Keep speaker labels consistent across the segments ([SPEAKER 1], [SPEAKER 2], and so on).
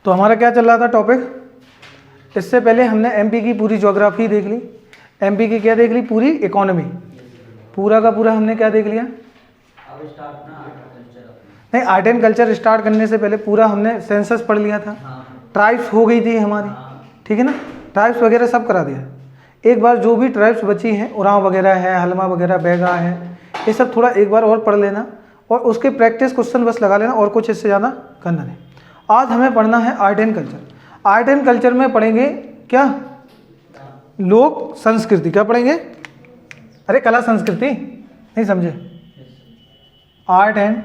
[SPEAKER 1] तो हमारा क्या चल रहा था टॉपिक, इससे पहले हमने एमपी की पूरी ज्योग्राफी देख ली, एमपी की क्या देख ली, पूरी इकोनॉमी, पूरा का पूरा हमने क्या देख लिया। नहीं, आर्ट एंड कल्चर स्टार्ट करने से पहले पूरा हमने सेंसस पढ़ लिया था, ट्राइब्स हो गई थी हमारी, ठीक है ना, ट्राइब्स वगैरह सब करा दिया। एक बार जो भी ट्राइब्स बची हैं, उरांव वगैरह है, हलमा वगैरह, बैगा है, ये सब थोड़ा एक बार और पढ़ लेना और उसके प्रैक्टिस क्वेश्चन बस लगा लेना, और कुछ इससे ज़्यादा करना नहीं। आज हमें पढ़ना है art and culture. Art and culture में पढ़ेंगे क्या, लोक संस्कृति। क्या पढ़ेंगे, अरे कला संस्कृति नहीं समझे, आर्ट एंड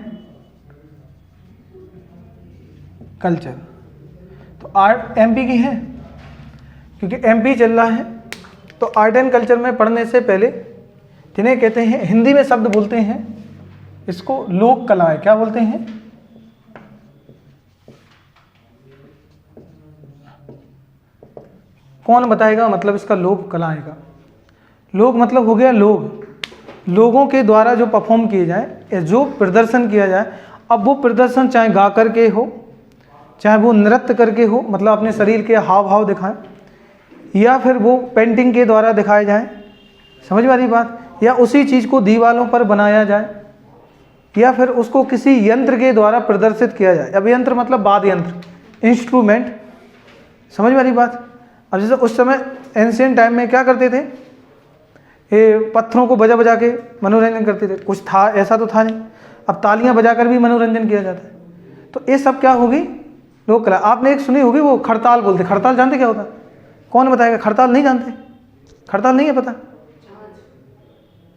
[SPEAKER 1] कल्चर। तो आर्ट एमपी की है, क्योंकि एमपी चल रहा है, तो आर्ट एंड कल्चर में पढ़ने से पहले जिन्हें कहते हैं, हिंदी में शब्द बोलते हैं इसको लोक कला है। क्या बोलते हैं, कौन बताएगा मतलब इसका लोक कला आएगा। लोक मतलब हो गया लोग, लोगों के द्वारा जो परफॉर्म किए जाए या जो प्रदर्शन किया जाए। अब वो प्रदर्शन चाहे गा करके हो, चाहे वो नृत्य करके हो, मतलब अपने शरीर के हाव भाव दिखाएं, या फिर वो पेंटिंग के द्वारा दिखाए जाए, समझ में आ रही बात, या उसी चीज़ को दीवारों पर बनाया जाए, या फिर उसको किसी यंत्र के द्वारा प्रदर्शित किया जाए। अब यंत्र मतलब वाद्य यंत्र, इंस्ट्रूमेंट, समझ में आ रही बात। अब जैसे उस समय एंशिएंट टाइम में क्या करते थे, ये पत्थरों को बजा बजा के मनोरंजन करते थे, कुछ था ऐसा तो था नहीं। अब तालियां बजाकर भी मनोरंजन किया जाता है। तो ये सब क्या होगी, लोक कला। आपने एक सुनी होगी, वो खड़ताल बोलते, खड़ताल जानते क्या होता है, कौन बताएगा, खड़ताल नहीं जानते, खड़ताल नहीं है पता।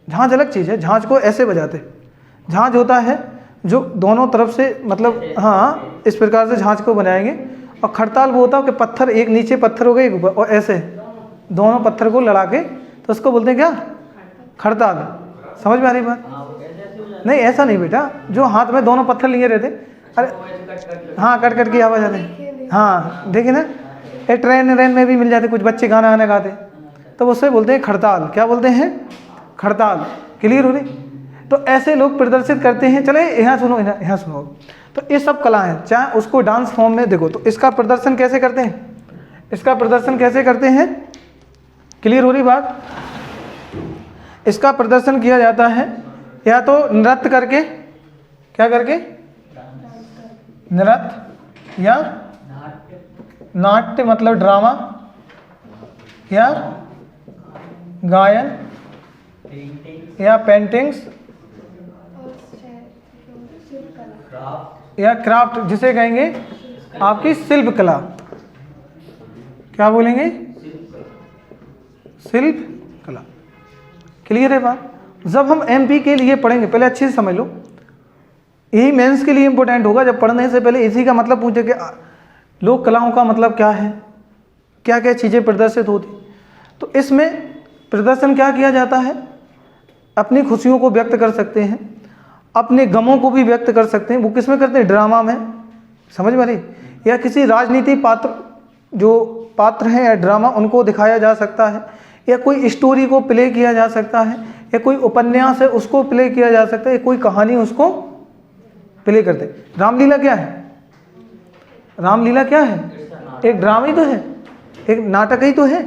[SPEAKER 1] झांझ अलग चीज़ है, झांझ को ऐसे बजाते, झांझ होता है जो दोनों तरफ से, मतलब हाँ इस प्रकार से झांझ को बनाएंगे। और खड़ताल वो होता है कि पत्थर, एक नीचे पत्थर हो गए, एक ऊपर, और ऐसे दोनों पत्थर को लड़ा के, तो उसको बोलते हैं क्या, खड़ताल। समझ में आ रही बात, नहीं ऐसा नहीं बेटा, जो हाथ में दोनों पत्थर लिए रहते, अरे हाँ कट कट की आवाज़ आती, हाँ देखिए ना, ये ट्रेन में भी मिल जाते, कुछ बच्चे गाना गाना गाते, तो उससे बोलते हैं खड़ताल। क्या बोलते हैं, खड़ताल। क्लियर हो रही। तो ऐसे लोग प्रदर्शित करते हैं। चले यहाँ सुनो, यहाँ सुनो। तो ये सब कला है, चाहे उसको डांस फॉर्म में देखो, तो इसका प्रदर्शन कैसे करते हैं, इसका प्रदर्शन कैसे करते हैं, क्लियर हो रही बात। इसका प्रदर्शन किया जाता है या तो नृत्य करके, क्या करके, नृत्य, या नाट्य मतलब ड्रामा, या गायन, या पेंटिंग्स, या क्राफ्ट, जिसे कहेंगे आपकी शिल्प कला। क्या बोलेंगे, शिल्प कला। क्लियर है बात। जब हम एमपी के लिए पढ़ेंगे, पहले अच्छे से समझ लो, यही मेंस के लिए इंपॉर्टेंट होगा। जब पढ़ने से पहले इसी का मतलब पूछे कि लोक कलाओं का मतलब क्या है, क्या क्या चीज़ें प्रदर्शित होती। तो इसमें प्रदर्शन क्या किया जाता है, अपनी खुशियों को व्यक्त कर सकते हैं, अपने गमों को भी व्यक्त कर सकते हैं। वो किस में करते हैं, ड्रामा में, समझ में आ रही, या किसी राजनीति पात्र, जो पात्र हैं या ड्रामा, उनको दिखाया जा सकता है, या कोई स्टोरी को प्ले किया जा सकता है, या कोई उपन्यास है उसको प्ले किया जा सकता है, या कोई कहानी उसको प्ले करते हैं। रामलीला क्या है, रामलीला क्या है, एक ड्रामा ही तो है, एक नाटक ही तो है,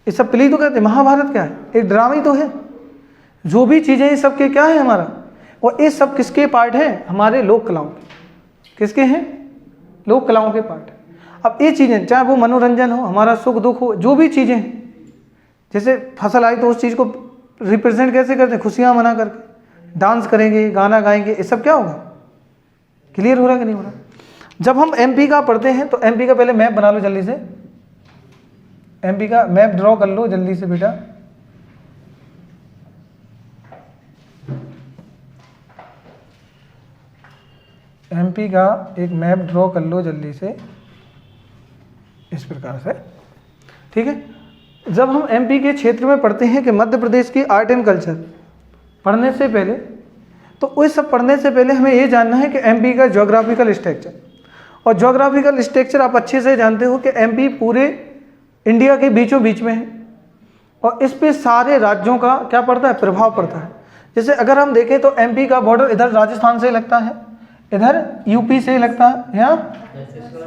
[SPEAKER 1] ये सब प्ले तो करते हैं। महाभारत क्या है, एक ड्रामा ही तो है। जो भी चीज़ें ये सब के क्या है हमारा, और ये सब किसके पार्ट हैं, हमारे लोक कलाओं के। किसके हैं, लोक कलाओं के पार्ट। अब ये चीज़ें, चाहे वो मनोरंजन हो, हमारा सुख दुख हो, जो भी चीज़ें हैं, जैसे फसल आई तो उस चीज़ को रिप्रेजेंट कैसे करते हैं, खुशियाँ मना करके, डांस करेंगे, गाना गाएंगे, ये सब क्या होगा। क्लियर हो रहा है कि नहीं हो रहा। जब हम एमपी का पढ़ते हैं तो एमपी का पहले मैप बना लो जल्दी से, एमपी का मैप ड्रॉ कर लो जल्दी से बेटा। एमपी का एक मैप ड्रॉ कर लो जल्दी से, इस प्रकार से, ठीक है। जब हम एमपी के क्षेत्र में पढ़ते हैं कि मध्य प्रदेश की आर्ट एंड कल्चर, पढ़ने से पहले, तो वही सब पढ़ने से पहले हमें ये जानना है कि एमपी का ज्योग्राफिकल स्ट्रक्चर। और ज्योग्राफिकल स्ट्रक्चर आप अच्छे से जानते हो कि एमपी पूरे इंडिया के बीचों बीच में है, और इस पे सारे राज्यों का क्या पड़ता है, प्रभाव पड़ता है। जैसे अगर हम देखें तो एमपी का बॉर्डर इधर राजस्थान से लगता है, इधर यूपी से लगता है या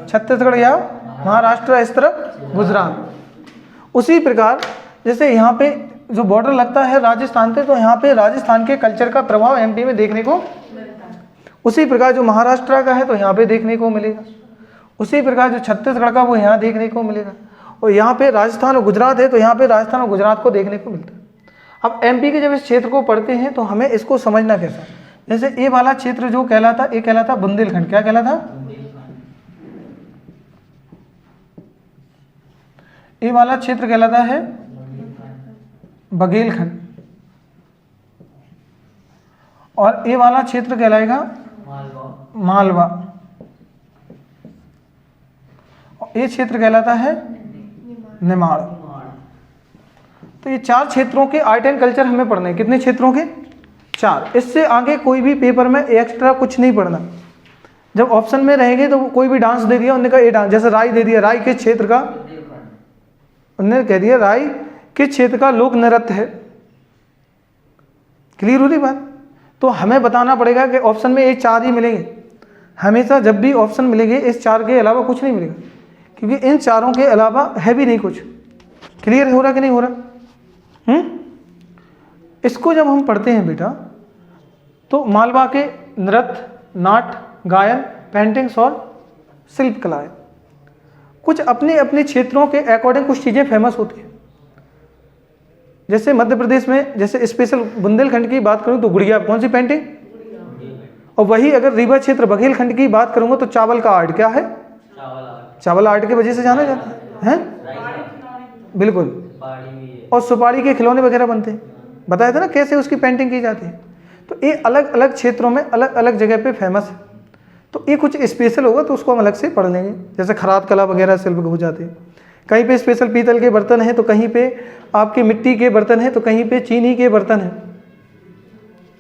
[SPEAKER 1] छत्तीसगढ़ या महाराष्ट्र, इस तरफ गुजरात। उसी प्रकार जैसे यहाँ पे जो बॉर्डर लगता है राजस्थान पे, तो यहाँ पे राजस्थान के कल्चर का प्रभाव एमपी में देखने को, उसी प्रकार जो महाराष्ट्र का है तो यहाँ पे देखने को मिलेगा, उसी प्रकार जो छत्तीसगढ़ का वो यहाँ देखने को मिलेगा, और यहाँ पे राजस्थान और गुजरात है तो यहाँ पे राजस्थान और गुजरात को देखने को मिलता है। अब एमपी के जब इस क्षेत्र को पढ़ते हैं तो हमें इसको समझना कैसा, जैसे ये वाला क्षेत्र जो कहलाता, ये कहलाता बुंदेलखंड। क्या कहलाता? ये वाला क्षेत्र कहलाता है बघेलखंड, और ये वाला क्षेत्र कहलाएगा मालवा, और ये क्षेत्र कहलाता है निमाड़। तो ये 4 क्षेत्रों के आर्ट एंड कल्चर हमें पढ़ने हैं। कितने क्षेत्रों के? 4। इससे आगे कोई भी पेपर में एक्स्ट्रा कुछ नहीं पढ़ना। जब ऑप्शन में रहेंगे तो कोई भी डांस दे दिया, उन्होंने कहा ये डांस, जैसे राय दे दिया, राय किस क्षेत्र का, उन्होंने कह दिया राय किस क्षेत्र का लोक नृत्य है। क्लियर हो रही बात? तो हमें बताना पड़ेगा कि ऑप्शन में ये 4 ही मिलेंगे हमेशा। जब भी ऑप्शन मिलेंगे इस 4 के अलावा कुछ नहीं मिलेगा, क्योंकि इन 4 के अलावा है भी नहीं कुछ। क्लियर हो रहा कि नहीं हो रहा? इसको जब हम पढ़ते हैं बेटा, तो मालवा के नृत्य, नाट्य, गायन, पेंटिंग्स और शिल्प कलाएं, कुछ अपने अपने क्षेत्रों के अकॉर्डिंग कुछ चीज़ें फेमस होती हैं। जैसे मध्य प्रदेश में, जैसे स्पेशल बुंदेलखंड की बात करूं तो गुड़िया, कौन सी पेंटिंग, और वही अगर रीवा क्षेत्र बघेलखंड की बात करूंगा तो चावल का आर्ट। क्या है? चावल आर्ट की वजह से जाना जाता है, बिल्कुल। और सुपारी के खिलौने वगैरह बनते हैं, बताया था ना कैसे उसकी पेंटिंग की जाती है। तो ये अलग अलग क्षेत्रों में अलग अलग जगह पे फेमस है। तो ये कुछ स्पेशल होगा तो उसको हम अलग से पढ़ लेंगे। जैसे खराद कला वगैरह शिल्प हो जाते हैं, कहीं पे स्पेशल पीतल के बर्तन हैं, तो कहीं पे आपके मिट्टी के बर्तन हैं, तो कहीं पे चीनी के बर्तन हैं।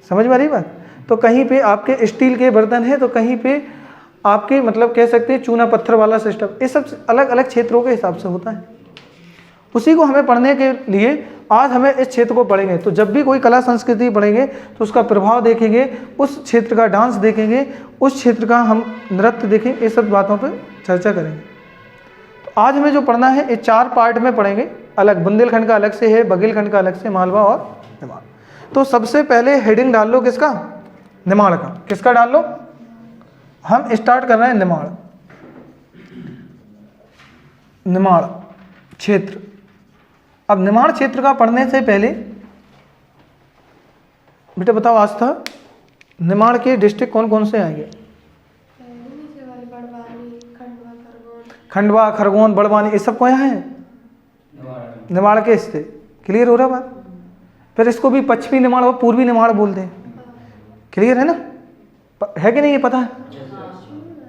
[SPEAKER 1] समझ में आ रही बात? तो कहीं पे आपके स्टील के बर्तन हैं, तो कहीं पे आपके मतलब कह सकते हैं चूना पत्थर वाला सिस्टम। ये सब अलग अलग क्षेत्रों के हिसाब से होता है। उसी को हमें पढ़ने के लिए आज हमें इस क्षेत्र को पढ़ेंगे। तो जब भी कोई कला संस्कृति पढ़ेंगे तो उसका प्रभाव देखेंगे, उस क्षेत्र का डांस देखेंगे, उस क्षेत्र का हम नृत्य देखेंगे, ये सब बातों पर चर्चा करेंगे। तो आज हमें जो पढ़ना है ये 4 पार्ट में पढ़ेंगे अलग। बुंदेलखंड का अलग से है, बघेलखंड का अलग से, मालवा और निमाड़। तो सबसे पहले हेडिंग डाल लो किसका? निमाड़ का। किसका डाल लो? हम स्टार्ट कर रहे हैं निमाड़, निमाड़ क्षेत्र। अब निमाड़ क्षेत्र का पढ़ने से पहले बेटा बताओ आज था निमाड़ के डिस्ट्रिक्ट कौन कौन से आएंगे? खंडवा, खरगोन, बड़वानी, ये सब कहाँ है? निमाड़ के हिस्से। क्लियर हो रहा बात? फिर इसको भी पश्चिमी निमाड़ और पूर्वी निमाड़ बोलते हैं। क्लियर है ना? है कि नहीं? ये पता है?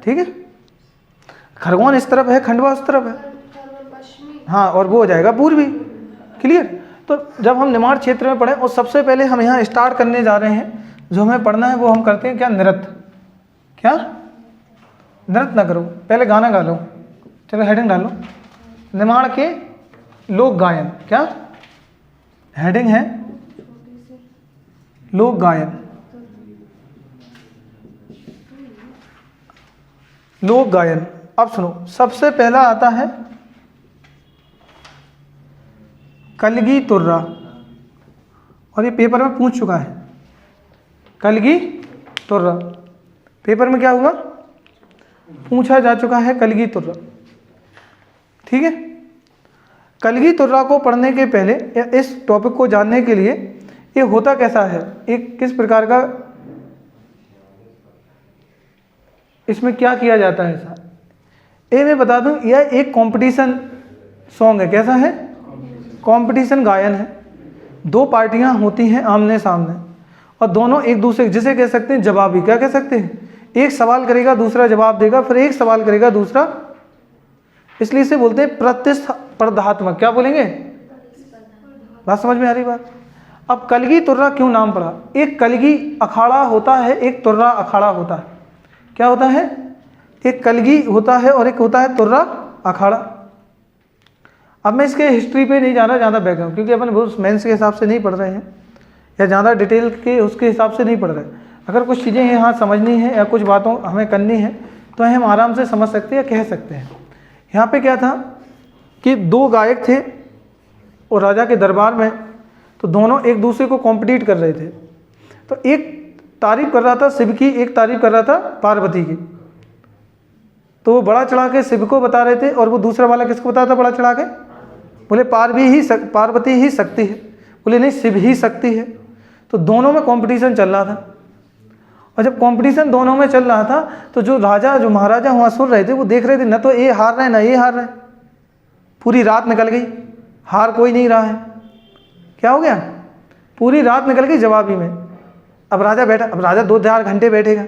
[SPEAKER 1] ठीक है। खरगोन इस तरफ है, खंडवा उस तरफ है, हाँ, और वो हो जाएगा पूर्वी। क्लियर? तो जब हम निमाड़ क्षेत्र में पढ़े और सबसे पहले हम यहाँ स्टार्ट करने जा रहे हैं, जो हमें पढ़ना है वो हम करते हैं क्या? नृत्य। क्या? नृत्य ना करो, पहले गाना गा लो। चलो हेडिंग डालो, निमाड़ के लोक गायन। क्या हेडिंग है? लोक गायन। लोक गायन। अब सुनो, सबसे पहला आता है कलगी तुर्रा, और ये पेपर में पूछ चुका है। कलगी तुर्रा पेपर में क्या हुआ? पूछा जा चुका है कलगी तुर्रा। ठीक है। कलगी तुर्रा को पढ़ने के पहले या इस टॉपिक को जानने के लिए ये होता कैसा है, एक किस प्रकार का, इसमें क्या किया जाता है ऐसा, ये मैं बता दूं, यह एक कंपटीशन सॉन्ग है। कैसा है? कंपटीशन गायन है। 2 पार्टियां होती हैं आमने सामने, और दोनों एक दूसरे, जिसे कह सकते हैं जवाबी। क्या कह सकते हैं? एक सवाल करेगा, दूसरा जवाब देगा, फिर एक सवाल करेगा, दूसरा, इसलिए इसे बोलते हैं प्रतिस्पर्धात्मक। क्या बोलेंगे? बात समझ में आ रही बात? अब कलगी तुर्रा क्यों नाम पड़ा? एक कलगी अखाड़ा होता है, एक तुर्रा अखाड़ा होता है। क्या होता है? एक कलगी होता है और एक होता है तुर्रा अखाड़ा। अब मैं इसके हिस्ट्री पे नहीं जा रहा ज़्यादा बैकग्राउंड, क्योंकि अपन वो मेंस के हिसाब से नहीं पढ़ रहे हैं या ज़्यादा डिटेल के उसके हिसाब से नहीं पढ़ रहे। अगर कुछ चीज़ें यहाँ समझनी है या कुछ बातों हमें करनी है तो हम आराम से समझ सकते हैं या कह सकते हैं। यहाँ पे क्या था कि दो गायक थे और राजा के दरबार में, तो दोनों एक दूसरे को कॉम्पिटिट कर रहे थे। तो एक तारीफ कर रहा था शिव की, एक तारीफ कर रहा था पार्वती की। तो वो बड़ा चढ़ा के शिव को बता रहे थे और वो दूसरा वाला किसको बताता था बड़ा चढ़ा के? बोले पार्वती ही शक्ति है, बोले नहीं शिव ही शक्ति है। तो दोनों में कंपटीशन चल रहा था। और जब कंपटीशन दोनों में चल रहा था तो जो महाराजा वहाँ सुन रहे थे वो देख रहे थे, न तो ये हार रहा है ना ये हार रहा है। पूरी रात निकल गई, हार कोई नहीं रहा है। क्या हो गया? पूरी रात निकल गई जवाबी में। अब राजा बैठा, अब राजा 2-4 घंटे बैठेगा।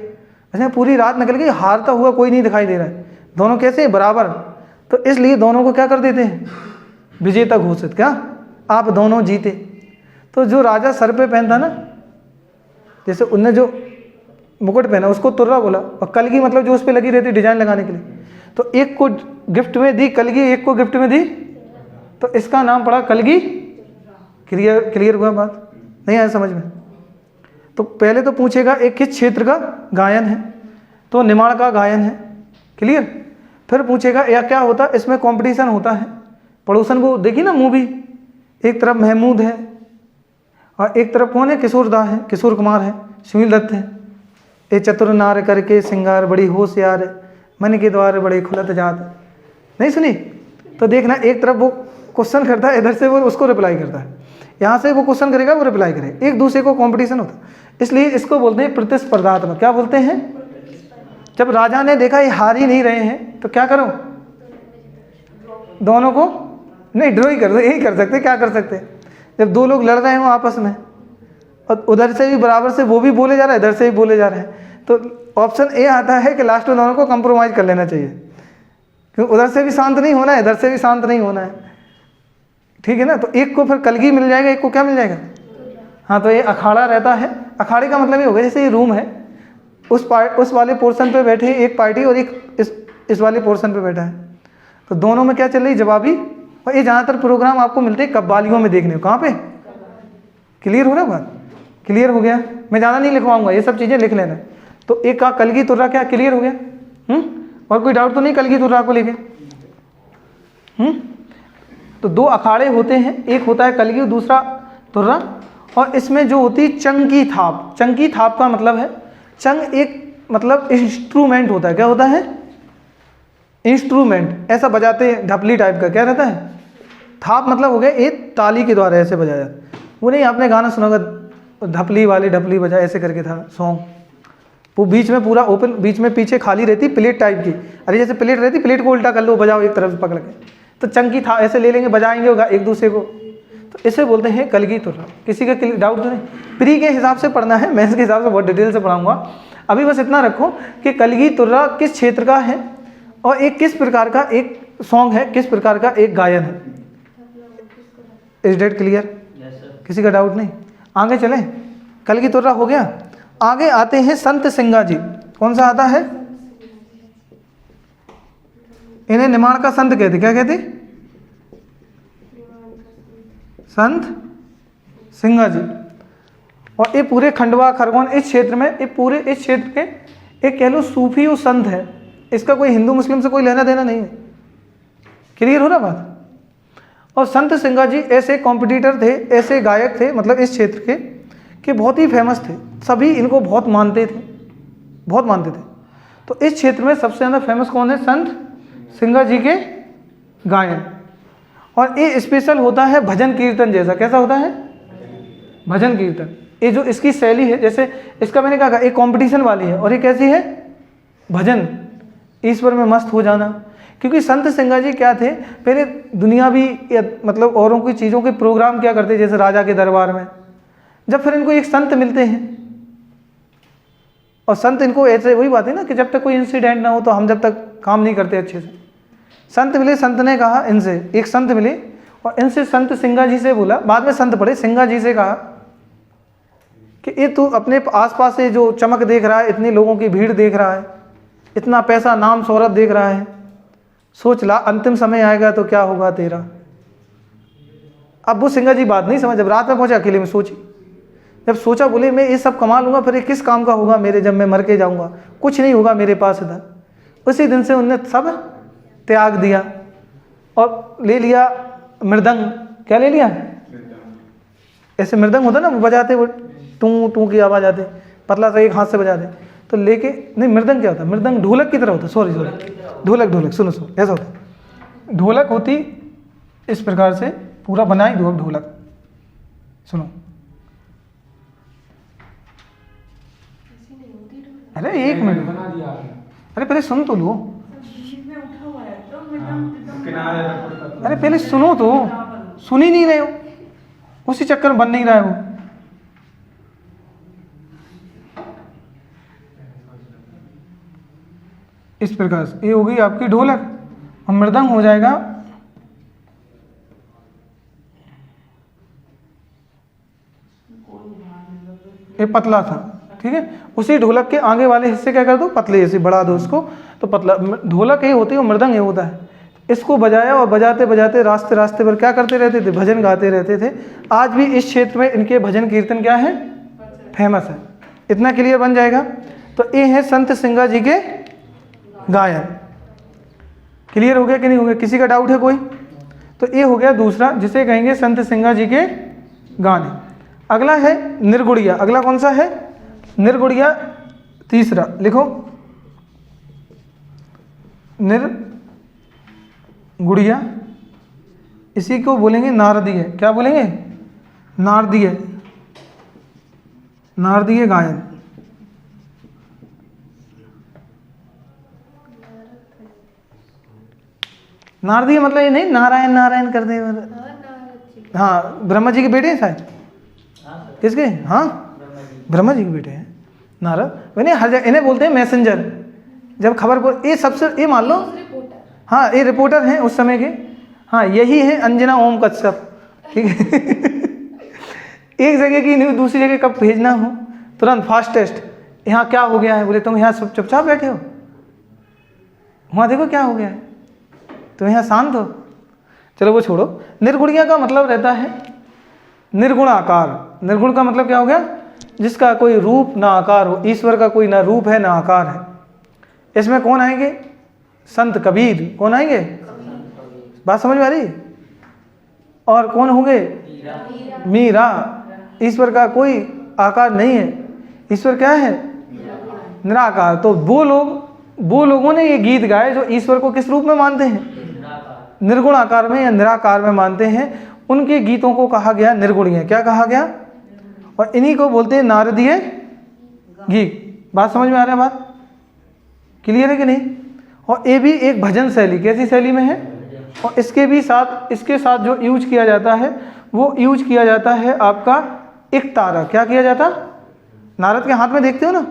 [SPEAKER 1] अच्छा, पूरी रात निकल गई, हारता हुआ कोई नहीं दिखाई दे रहा है। दोनों कैसे हैं? बराबर। तो इसलिए दोनों को क्या कर देते हैं? विजेता घोषित। क्या? आप दोनों जीते। तो जो राजा सर पे पहनता ना, जैसे उनने जो मुकुट पहना उसको तुर्रा बोला, और कलगी मतलब जो उस पर लगी रहती डिजाइन लगाने के लिए, तो एक को गिफ्ट में दी कलगी, एक को गिफ्ट में दी, तो इसका नाम पड़ा कलगी। क्लियर हुआ बात? नहीं आया समझ में? तो पहले तो पूछेगा एक किस क्षेत्र का गायन है, तो निमाड़ का गायन है। क्लियर? फिर पूछेगा या क्या होता, इसमें कंपटीशन होता है। पड़ोसन को देखी ना मूवी, एक तरफ महमूद है और एक तरफ कौन है? किशोर है, किशोर कुमार है, सुनील दत्त है। ए चतुर नार करके सिंगार बड़ी होशियार है, मन के द्वार बड़े खुलत जात। नहीं सुनी? तो देखना एक तरफ वो क्वेश्चन करता है, इधर से वो उसको रिप्लाई करता है, यहाँ से वो क्वेश्चन करेगा वो रिप्लाई करे, एक दूसरे को कंपटीशन होता है। इसलिए इसको बोलते हैं प्रतिस्पर्धात्मक। क्या बोलते हैं? जब राजा ने देखा ये हार ही नहीं रहे हैं तो क्या करो? दोनों को नहीं ड्रॉ ही कर दो, यही कर सकते। क्या कर सकते? जब दो लोग लड़ रहे हो आपस में और उधर से भी बराबर से वो भी बोले जा रहा है, इधर से भी बोले जा रहे हैं, तो ऑप्शन ए आता है कि लास्ट में दोनों को कंप्रोमाइज कर लेना चाहिए, क्योंकि उधर से भी शांत नहीं होना है, इधर से भी शांत नहीं होना है। ठीक है ना? तो एक को फिर कलगी मिल जाएगा, एक को क्या मिल जाएगा? हाँ, तो ये अखाड़ा रहता है। अखाड़े का मतलब ये हो गया जैसे ये रूम है, उस वाले पोर्शन पे बैठे एक पार्टी और एक इस वाले पोर्शन पे बैठा है, तो दोनों में क्या चल रही? जवाबी। और ये ज़्यादातर प्रोग्राम आपको मिलते हैं कव्वालियों में देखने को। कहाँ पे? क्लियर हो रहा बात? क्लियर हो गया? मैं ज़्यादा नहीं लिखवाऊंगा, ये सब चीज़ें लिख लेना। तो एक का कलगी तुर्रा, क्या क्लियर हो गया? और कोई डाउट तो नहीं कलगी तुर्रा को लेके? तो दो अखाड़े होते हैं, एक होता है कलगी और दूसरा तुर्रा। और इसमें जो होती है चंकी थाप, चंकी थाप का मतलब है, चंग एक मतलब इंस्ट्रूमेंट होता है। क्या होता है? इंस्ट्रूमेंट, ऐसा बजाते हैं ढपली टाइप का। क्या रहता है? थाप मतलब हो गया एक ताली के द्वारा ऐसे बजाया जाता है। वो नहीं आपने गाना सुना होगा, ढपली वाली ढपली बजा, ऐसे करके था सॉन्ग। वो बीच में पूरा ओपन, बीच में पीछे खाली रहती प्लेट टाइप की। अरे जैसे प्लेट रहती, प्लेट को उल्टा कर लो, बजाओ एक तरफ से पकड़ के, तो चंकी था ऐसे ले लेंगे, बजाएंगे होगा एक दूसरे को, तो इसे बोलते हैं कलगी तुर्रा। किसी का डाउट तो नहीं? प्री के हिसाब से पढ़ना है, मेंस के हिसाब से बहुत डिटेल से पढ़ाऊंगा। अभी बस इतना रखो कि कलगी तुर्रा किस क्षेत्र का है और एक किस प्रकार का एक सॉन्ग है, किस प्रकार का एक गायन है। Is that clear? किसी का डाउट नहीं? आगे चलें। कलगी तुर्रा हो गया। आगे आते हैं संत सिंगा जी। कौन सा आता है? इन्हें निमाड़ का संत कहते। क्या कहते? संत सिंगा जी। और ये पूरे खंडवा खरगोन इस क्षेत्र में, ये पूरे इस क्षेत्र के एक कह लो सूफी और संत है। इसका कोई हिंदू मुस्लिम से कोई लेना देना नहीं है। क्लियर हो रहा बात? और संत सिंगा जी ऐसे कॉम्पिटिटर थे, ऐसे गायक थे, मतलब इस क्षेत्र के कि बहुत ही फेमस थे। सभी इनको बहुत मानते थे, बहुत मानते थे। तो इस क्षेत्र में सबसे ज़्यादा फेमस कौन है? संत सिंगा जी के गायन। और ये स्पेशल होता है भजन कीर्तन जैसा। कैसा होता है? भजन कीर्तन। ये जो इसकी शैली है, जैसे इसका मैंने कहा एक कंपटीशन वाली है, और ये कैसी है? भजन, ईश्वर में मस्त हो जाना। क्योंकि संत सिंगा जी क्या थे? पहले दुनियावी मतलब औरों की चीज़ों के प्रोग्राम क्या करते, जैसे राजा के दरबार में। जब फिर इनको एक संत मिलते हैं, और संत इनको ऐसे, वही बात है ना कि जब तक कोई इंसिडेंट ना हो तो हम जब तक काम नहीं करते अच्छे से। संत मिले, संत ने कहा इनसे, एक संत मिले और इनसे संत सिंगा जी से बोला, बाद में संत पढ़े, सिंगा जी से कहा कि ये तू अपने आसपास से जो चमक देख रहा है, इतने लोगों की भीड़ देख रहा है, इतना पैसा नाम शोहरत देख रहा है, सोच ला अंतिम समय आएगा तो क्या होगा तेरा। अब वो सिंगा जी बात नहीं समझ, जब रात में पहुंचे अकेले में सोची, जब सोचा बोले मैं ये सब कमा लूँगा फिर ये किस काम का होगा मेरे, जब मैं मर के जाऊँगा कुछ नहीं होगा मेरे पास इधर। उसी दिन से उनने सब त्याग दिया और ले लिया मृदंग। क्या ले लिया? ऐसे मृदंग होता ना, बजाते वो टू टू की आवाज़ आते, पतला सा एक हाथ से बजा दे तो लेके, नहीं मृदंग क्या होता है? मृदंग ढोलक की तरह होता है, सॉरी ढोलक सुनो ऐसा होता है। ढोलक होती इस प्रकार से पूरा बनाई ढोलक। सुनो, अरे एक मिनट, अरे पहले सुन तो लो, अरे पहले सुनो तो, सुन ही नहीं रहे हो, उसी चक्कर में बन नहीं रहा है वो। इस प्रकार से ये हो गई आपकी ढोलक और मृदंग हो जाएगा ये पतला था, ठीक है। उसी ढोलक के आगे वाले हिस्से क्या कर दो, पतले जैसे बढ़ा दो उसको, तो पतला ढोलक ये होती है और मृदंग ये होता है। इसको बजाया और बजाते बजाते रास्ते रास्ते पर क्या करते रहते थे, भजन गाते रहते थे। आज भी इस क्षेत्र में इनके भजन कीर्तन क्या है, फेमस है। इतना क्लियर बन जाएगा। तो ये है संत सिंगा जी के गायन। क्लियर हो गया कि नहीं हो गया? किसी का डाउट है कोई? तो ये हो गया दूसरा, जिसे कहेंगे संत सिंगा जी के गाने। अगला है निर्गुड़िया। अगला कौन सा है? निर्गुड़िया। तीसरा लिखो, निर्गुड़िया। इसी को बोलेंगे नारदीय। क्या बोलेंगे? नारदीय, नारदीय गायन। नारदीय मतलब ये नहीं नारायण नारायण कर दे। हाँ, ब्रह्मा जी के बेटे हैं शायद। किसके? हाँ, ब्रह्मा जी के बेटे हैं नारद। मैंने हर जगह इन्हें बोलते हैं मैसेंजर। जब खबर को ये सबसे, ये मान लो, हाँ ये रिपोर्टर हैं उस समय के। हाँ, यही है अंजना ओम कश्यप, ठीक है। एक जगह की न्यूज़ दूसरी जगह कब भेजना हो, तुरंत फास्टेस्ट। यहाँ क्या हो गया है? बोले तुम यहाँ सब चुपचाप बैठे हो, वहाँ देखो क्या हो गया है, तुम यहाँ शांत हो। चलो वो छोड़ो। निर्गुणिया का मतलब रहता है निर्गुण आकार। निर्गुण का मतलब क्या हो गया? जिसका कोई रूप ना आकार हो। ईश्वर का कोई ना रूप है ना आकार है। इसमें कौन आएंगे? संत कबीर। कौन आएंगे? बात समझ में आ रही? और कौन होंगे? मीरा। ईश्वर का कोई आकार नहीं है, ईश्वर क्या है? निराकार। तो वो लोगों ने ये गीत गाए जो ईश्वर को किस रूप में मानते हैं? निर्गुण आकार में या निराकार में मानते हैं। उनके गीतों को कहा गया निर्गुणीय। क्या कहा गया? और इन्हीं को बोलते हैं नारदीय गीत। बात समझ में आ रहा है? बात क्लियर है कि नहीं? और ये भी एक भजन शैली। कैसी शैली में है? और इसके साथ जो यूज किया जाता है वो यूज किया जाता है आपका एक तारा। क्या किया जाता? नारद के हाथ में देखते हो ना,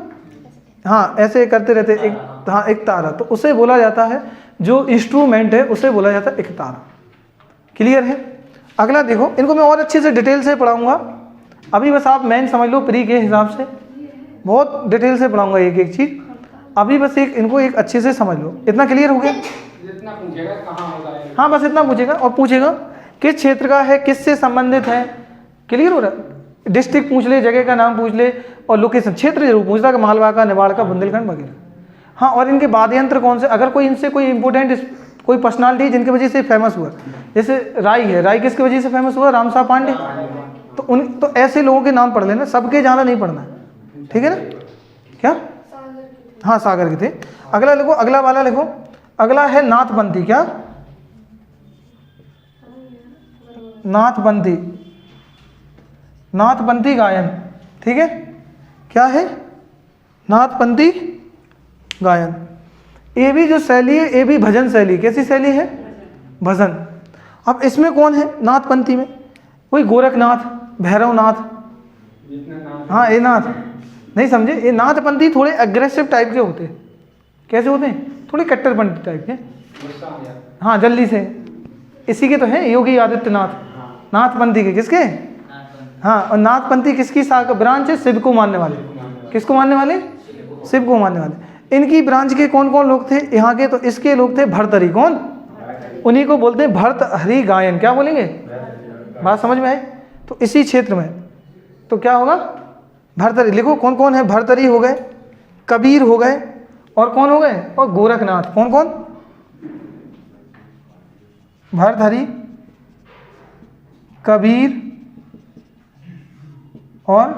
[SPEAKER 1] हाँ ऐसे करते रहते एक, हाँ एक तारा। तो उसे बोला जाता है, जो इंस्ट्रूमेंट है उसे बोला जाता है एक तारा। क्लियर है? अगला देखो, इनको मैं और अच्छे से डिटेल से पढ़ाऊंगा। अभी बस आप मेन समझ लो प्री के हिसाब से, बहुत डिटेल से पढ़ाऊंगा एक एक चीज़। अभी बस इनको एक अच्छे से समझ लो। इतना क्लियर हो गया?
[SPEAKER 2] जितना पूछेगा कहाँ होगा,
[SPEAKER 1] हाँ बस इतना पूछेगा। और पूछेगा किस क्षेत्र का है, किससे संबंधित है। क्लियर हो रहा है? डिस्ट्रिक्ट पूछ ले, जगह का नाम पूछ ले, और लोकेशन, क्षेत्र जरूर पूछता है, मालवा का, निवाड़ का, बुंदेलखंड वगैरह। हाँ, और इनके वाद्य यंत्र कौन से, अगर कोई इनसे कोई इंपॉर्टेंट कोई पर्सनालिटी जिनकी वजह से फेमस हुआ, जैसे राई है, राई किसकी वजह से फेमस हुआ? रामसाह पांडे। तो ऐसे लोगों के नाम पढ़ लेना, सबके ज़्यादा नहीं पढ़ना, ठीक है ना? क्या? हाँ, सागर के थे। अगला लिखो, अगला वाला लिखो। अगला है नाथपंथी। क्या? नाथपंथी, नाथपंथी गायन, ठीक है। क्या है? नाथपंथी गायन। ये भी जो शैली है, ये भी भजन शैली। कैसी शैली है? भजन। अब इसमें कौन है नाथपंथी में? कोई गोरखनाथ, भैरवनाथ, हाँ ये नाथ नहीं समझे। ये नाथपंथी थोड़े अग्रेसिव टाइप के होते हैं। कैसे होते हैं? थोड़े कट्टरपंथी टाइप के, हाँ जल्दी से। इसी के तो हैं योगी आदित्यनाथ, नाथपंथी के। किसके? हाँ, और नाथपंथी किसकी शाखा ब्रांच है? शिव को मानने वाले। किसको मानने वाले? शिव को मानने वाले। इनकी ब्रांच के कौन कौन लोग थे यहाँ के? तो इसके लोग थे भर्तहरि। कौन? उन्हीं को बोलते हैं भर्तहरि गायन। क्या बोलेंगे? बात समझ में आए? तो इसी क्षेत्र में तो क्या होगा? भरतरी लिखो, कौन कौन है? भरतरी हो गए, कबीर हो गए, और कौन हो गए? और गोरखनाथ। कौन कौन? भरतरी, कबीर और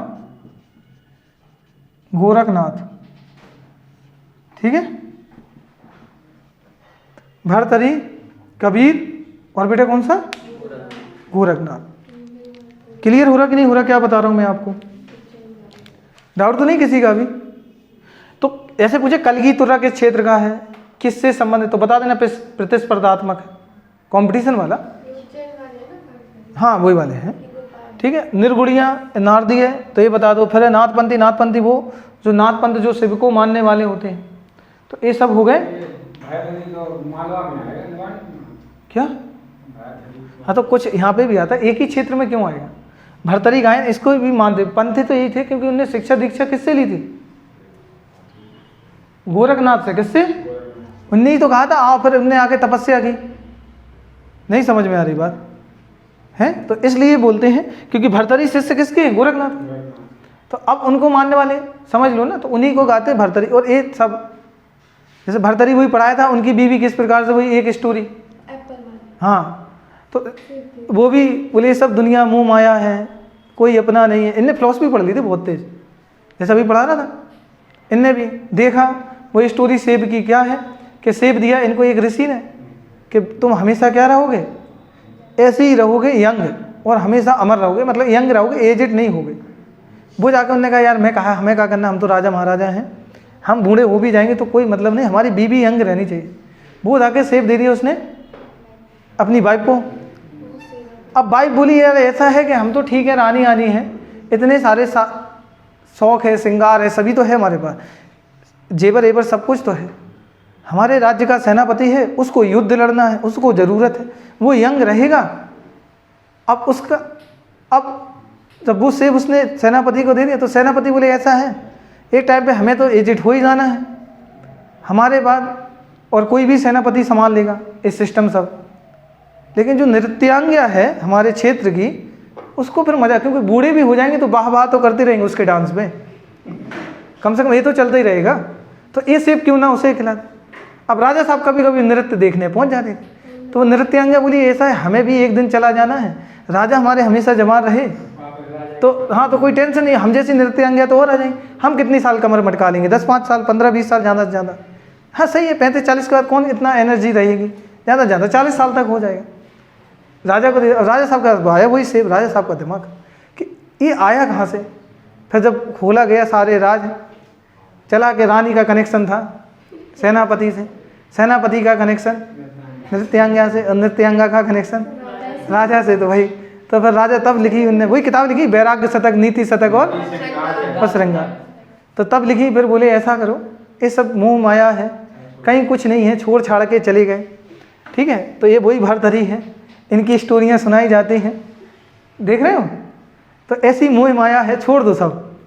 [SPEAKER 1] गोरखनाथ। ठीक है, भरतरी, कबीर और बेटा कौन सा? गोरखनाथ। क्लियर हो रहा कि नहीं हो रहा क्या बता रहा हूं मैं आपको? डाउट तो नहीं किसी का भी? तो ऐसे पूछे कलगी तुर्रा किस क्षेत्र का है, किससे संबंधित, तो बता देना प्रतिस्पर्धात्मक है, कंपटीशन वाला। हाँ वही वाले हैं। ठीक है, निर्गुणिया नारदीय, तो ये बता दो। फिर है नाथपंथी, नाथपंथी वो जो नाथपंथ जो शिव को मानने वाले होते हैं। तो ये सब हो गए क्या? हाँ तो कुछ यहाँ पे भी आता है, एक ही क्षेत्र में क्यों आएगा? भरतरी गायन इसको भी मानते, पंथी तो यही थे क्योंकि उनने शिक्षा दीक्षा किससे ली थी? गोरखनाथ से। किससे? उनने ही तो कहा था आओ, फिर उनने आके तपस्या की। नहीं समझ में आ रही बात है? तो इसलिए बोलते हैं क्योंकि भरतरी शिष्य किसके हैं? गोरखनाथ। तो अब उनको मानने वाले समझ लो ना, तो उन्हीं को गाते भरतरी। और ये सब जैसे भरतरी वही पढ़ाया था, उनकी बीवी किस प्रकार से, वही एक स्टोरी। हाँ, तो वो भी बोले सब दुनिया मोह माया है, कोई अपना नहीं है। इनने फिलॉसफी पढ़ ली थी बहुत तेज, जैसा अभी पढ़ा रहा था। इनने भी देखा वही स्टोरी सेब की, क्या है कि सेब दिया इनको एक ऋषि ने कि तुम हमेशा क्या रहोगे? ऐसे ही रहोगे यंग, और हमेशा अमर रहोगे, मतलब यंग रहोगे, एजेड नहीं होगे। वो जाकर उन्होंने कहा यार मैं कहा हमें क्या करना, हम तो राजा महाराजा हैं, हम बूढ़े हो भी जाएंगे तो कोई मतलब नहीं, हमारी बीवी यंग रहनी चाहिए। वो जाके सेब दे दिया उसने अपनी वाइफ को। अब वाइफ बोली यार ऐसा है कि हम तो ठीक है, रानी आनी है, इतने सारे शौक है, श्रृंगार है, सभी तो है हमारे पास, जेवर एवर सब कुछ तो है, हमारे राज्य का सेनापति है, उसको युद्ध लड़ना है, उसको ज़रूरत है, वो यंग रहेगा। अब उसका अब जब वो सेब उसने सेनापति को दे दिया तो सेनापति बोले ऐसा है एक टाइम पे हमें तो एजेड हो ही जाना है, हमारे बाद और कोई भी सेनापति संभाल लेगा इस सिस्टम सब, लेकिन जो नृत्यांगया है हमारे क्षेत्र की उसको फिर मजा, क्योंकि बूढ़े भी हो जाएंगे तो वाह वाह तो करते रहेंगे उसके डांस में, कम से कम ये तो चलता ही रहेगा, तो ये सेब क्यों ना उसे खिला दे। अब राजा साहब कभी कभी नृत्य देखने पहुंच जाते थे, तो नृत्यांगया बोली ऐसा है हमें भी एक दिन चला जाना है, राजा हमारे हमेशा जवान रहे, तो हाँ तो कोई टेंशन नहीं, हम जैसी नृत्यांगया तो और आ जाएंगे, हम कितनी साल कमर मटका लेंगे, 10-5 साल 15-20 साल ज़्यादा से ज़्यादा, हाँ सही है, 35-40 के बाद कौन इतना एनर्जी रहेगी, ज़्यादा से ज़्यादा 40 साल तक हो जाएगा। राजा को राजा साहब का आया वही सेब, राजा साहब का दिमाग कि ये आया कहाँ से। फिर जब खोला गया सारे राज, चला के रानी का कनेक्शन था सेनापति से, सेनापति का कनेक्शन नृत्यांगया से, नृत्यांगा का कनेक्शन राजा से, तो भाई तो फिर राजा तब लिखी, उनने वही किताब लिखी वैराग्य शतक, नीति शतक और श्रृंगार, तो तब लिखी। फिर बोले ऐसा करो, ये सब मोह माया है, कहीं कुछ नहीं है, छोड़ छाड़ के चले गए, ठीक है। तो ये वही भरतरी है, इनकी स्टोरियाँ सुनाई जाती हैं, देख रहे हो। तो ऐसी मोह माया है, छोड़ दो सब,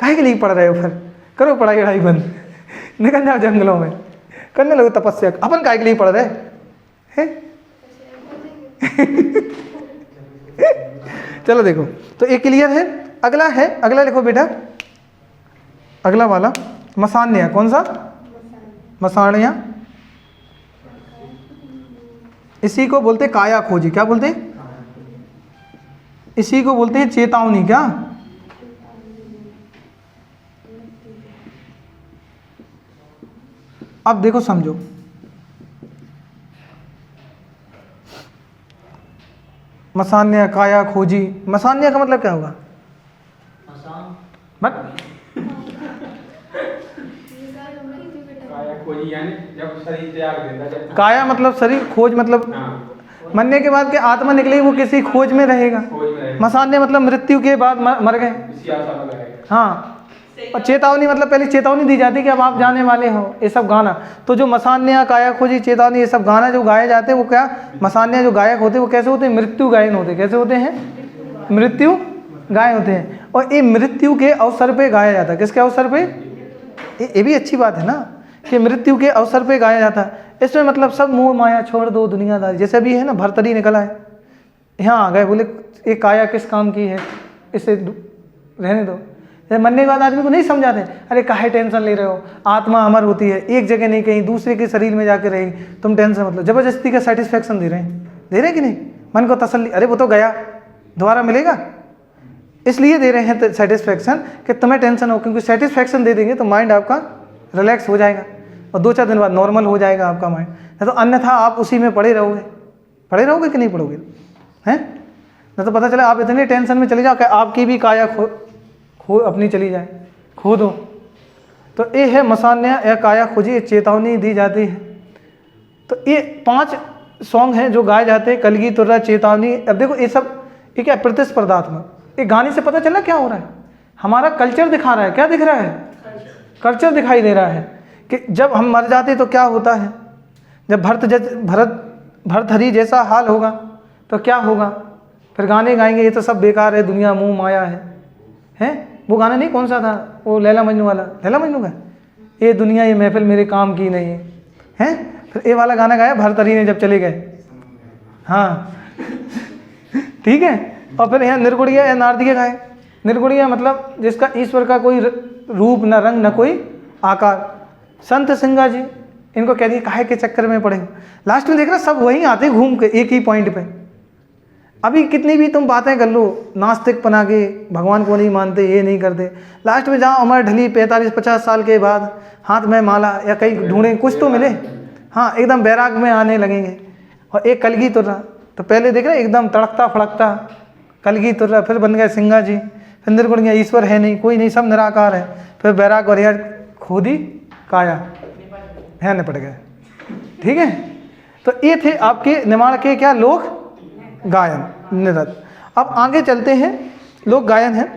[SPEAKER 1] काहे के लिए पढ़ रहे हो, फिर करो पढ़ाई वढ़ाई बंद, निकल जाओ जंगलों में, करने लगो तपस्या, अपन काहे के लिए पढ़ रहे हैं। चलो देखो, तो एक क्लियर है। अगला है, अगला लिखो बेटा, अगला वाला मसान्या, कौन सा? मसान्या, इसी को बोलते काया खोजी, क्या बोलते हैं? इसी को बोलते हैं चेतावनी, क्या? अब देखो समझो, मसान्या, काया खोजी, मसान्या का मतलब क्या होगा? बट
[SPEAKER 2] काया खोजी यानी जब शरीर त्याग देता है।
[SPEAKER 1] काया मतलब शरीर, खोज मतलब मरने के बाद के आत्मा निकलेगी, वो किसी खोज में रहेगा। मसान्या मतलब मृत्यु के बाद मर गए, हाँ। और चेतावनी मतलब पहले चेतावनी दी जाती है कि अब आप जाने वाले हो, ये सब गाना। तो जो मसान्या, काया खोजी, चेतावनी, ये सब गाना जो गाए जाते हैं वो क्या, मसान्या जो गायक होते हैं वो कैसे होते हैं? मृत्यु गायन होते हैं। कैसे होते हैं? मृत्यु गायन होते हैं। और ये मृत्यु के अवसर पे गाया जाता है। किसके अवसर पे? ये भी अच्छी बात है ना कि मृत्यु के अवसर पे गाया जाता है। इसमें मतलब सब मोह माया छोड़ दो, दुनियादारी, जैसे भी है ना, भरतरी निकला है, यहाँ आ गए, बोले ये काया किस काम की है, इसे रहने दो। मरने के बाद आदमी को नहीं समझाते, अरे काहे टेंशन ले रहे हो, आत्मा अमर होती है, एक जगह नहीं कहीं दूसरे के शरीर में जाके रहेगी, तुम टेंशन मतलब। जबरदस्ती का सेटिस्फेक्शन दे रहे हैं कि नहीं, मन को तसल्ली, अरे वो तो गया, दोबारा मिलेगा, इसलिए दे रहे हैं सेटिस्फेक्शन कि तुम्हें टेंशन हो, क्योंकि सेटिस्फेक्शन दे देंगे तो माइंड आपका रिलैक्स हो जाएगा और 2-4 दिन बाद नॉर्मल हो जाएगा आपका माइंड। तो अन्यथा आप उसी में पड़े रहोगे कि नहीं पड़ोगे, हैं? न तो पता चला आप इतने टेंशन में चले जाओ कि आपकी भी काया खो अपनी चली जाए, खो दो। तो ये है मसान्या या काया खोजी, चेतावनी दी जाती है। तो ये 5 सॉन्ग हैं जो गाए जाते हैं, कलगी तुर्रा, चेतावनी। अब देखो ये सब ये क्या प्रतिस्पर्धात्मक, ये गाने से पता चला क्या हो रहा है, हमारा कल्चर दिखा रहा है। क्या दिख रहा है? कल्चर दिखाई दे रहा है कि जब हम मर जाते तो क्या होता है, जब भरथरी जैसा हाल होगा तो क्या होगा, फिर गाने गाएंगे ये तो सब बेकार है, दुनिया मोह माया है? वो गाना नहीं, कौन सा था वो, लैला मजनू वाला, लैला मजनू का, ये दुनिया ये महफिल मेरे काम की नहीं है? फिर ये वाला गाना गाया भरथरी ने जब चले गए, हाँ ठीक है। और फिर यहाँ निर्गुणिया या नारदीय गाए। निर्गुणिया मतलब जिसका ईश्वर का कोई रूप न रंग न कोई आकार। संत सिंगा जी, इनको कह दिए काहे के चक्कर में पड़े, लास्ट में देख रहा सब वहीं आते घूम के एक ही पॉइंट पे। अभी कितनी भी तुम बातें कर लो, नास्तिक बना के भगवान को नहीं मानते, ये नहीं करते, लास्ट में जहाँ उम्र ढली 45-50 साल के बाद हाथ में माला या कहीं ढूंढे कुछ तो मिले, हाँ एकदम बैराग में आने लगेंगे। और एक कलगी तुर्रा, तो पहले देख रहे एकदम तड़कता फड़कता कलगी तुर्रा, फिर बन गए सिंगा जी, फिर निर्गुण गया, ईश्वर है नहीं, कोई नहीं, सब निराकार है, फिर बैराग और यार खोदी काया है, निपट गए। ठीक है, तो ये थे आपके निमाड़ के क्या लोक गायन नृत्य। अब आगे चलते हैं, लोक गायन है,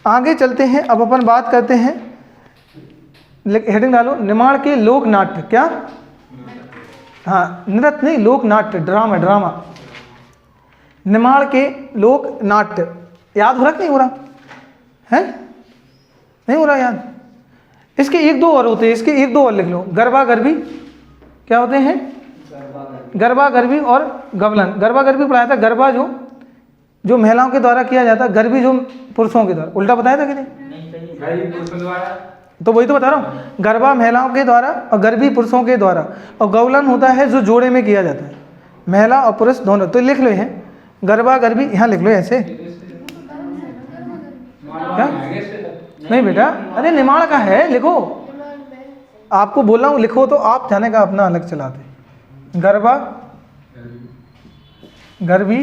[SPEAKER 1] आगे चलते हैं। अब अपन बात करते हैं, हेडिंग डालो, निमाड़ के लोक नाट्य। क्या? हाँ नृत्य नहीं, लोक नाट्य, ड्रामा। निमाड़ के लोक नाट्य याद हो रहा कि नहीं हो रहा है? नहीं हो रहा याद? इसके 1-2 और होते हैं, इसके 1-2 और लिख लो। गरबा गरबी क्या होते हैं? गरबा गरबी और गवलन। गरबा गरबी पढ़ाया था, गरबा जो महिलाओं के द्वारा किया जाता है, गरबी जो पुरुषों के द्वारा। उल्टा बताया था कि नहीं? तो वही तो बता रहा हूँ, गरबा महिलाओं के द्वारा और गरबी पुरुषों के द्वारा, और गवलन होता है जो जोड़े में किया जाता है, महिला और पुरुष दोनों। तो लिख लो हैं गरबा गरबी, यहाँ लिख लो ऐसे। क्या? नहीं बेटा, अरे निमाड़ का है, लिखो। आपको बोल रहा हूँ लिखो, तो आप जाने का अपना अलग चलाते। गरबा गरबी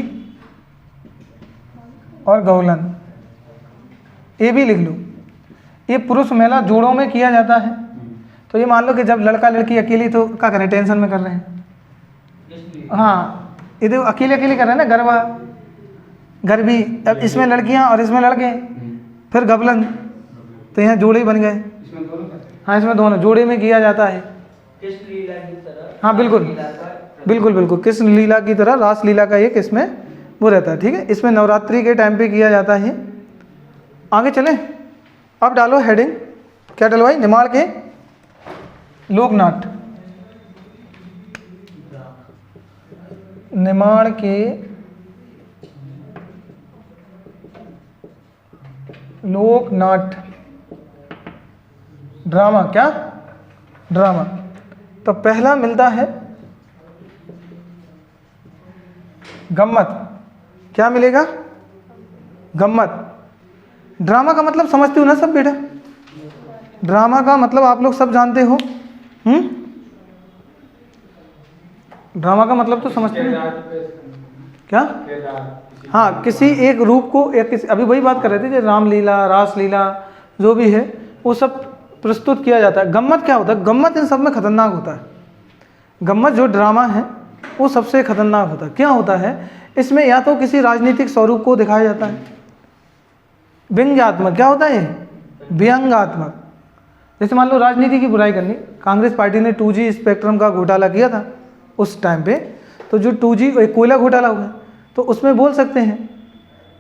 [SPEAKER 1] और गवलन, ये भी लिख लो। ये पुरुष महिला जोड़ों में किया जाता है। तो ये मान लो कि जब लड़का लड़की अकेली, तो क्या करें, टेंशन में कर रहे हैं, हाँ ये देखो अकेले कर रहे हैं ना, गरबा गरबी। अब इसमें लड़कियां और इसमें लड़के, फिर गबलन, तो यहाँ जोड़े बन गए। हाँ इसमें दोनों जोड़े में किया जाता है। हाँ बिल्कुल कृष्ण लीला की तरह रास लीला का एक इसमें वो रहता है। ठीक है, इसमें नवरात्रि के टाइम पे किया जाता है। आगे चलें, अब डालो हेडिंग, क्या डलवाई? निमाड़ के लोकनाट्य। निमाड़ के लोकनाट्य, ड्रामा। क्या? ड्रामा। तो पहला मिलता है गम्मत। क्या मिलेगा? गम्मत। ड्रामा का मतलब समझते हो ना सब बेटा? ड्रामा का मतलब आप लोग सब जानते हो। ड्रामा का मतलब तो समझते हो क्या? हाँ, किसी एक रूप को या किसी, अभी वही बात कर रहे थे, जैसे रामलीला, रासलीला जो भी है वो सब प्रस्तुत किया जाता है। गम्मत क्या होता है? गम्मत इन सब में खतरनाक होता है। गम्मत जो ड्रामा है वो सबसे खतरनाक होता है। क्या होता है इसमें? या तो किसी राजनीतिक स्वरूप को दिखाया जाता है, व्यंग्यात्मक। क्या होता है? व्यंग्यात्मक। जैसे मान लो राजनीति की बुराई करनी, कांग्रेस पार्टी ने 2G स्पेक्ट्रम का घोटाला किया था उस टाइम पे, तो जो 2G कोयला घोटाला हो गया, तो उसमें बोल सकते हैं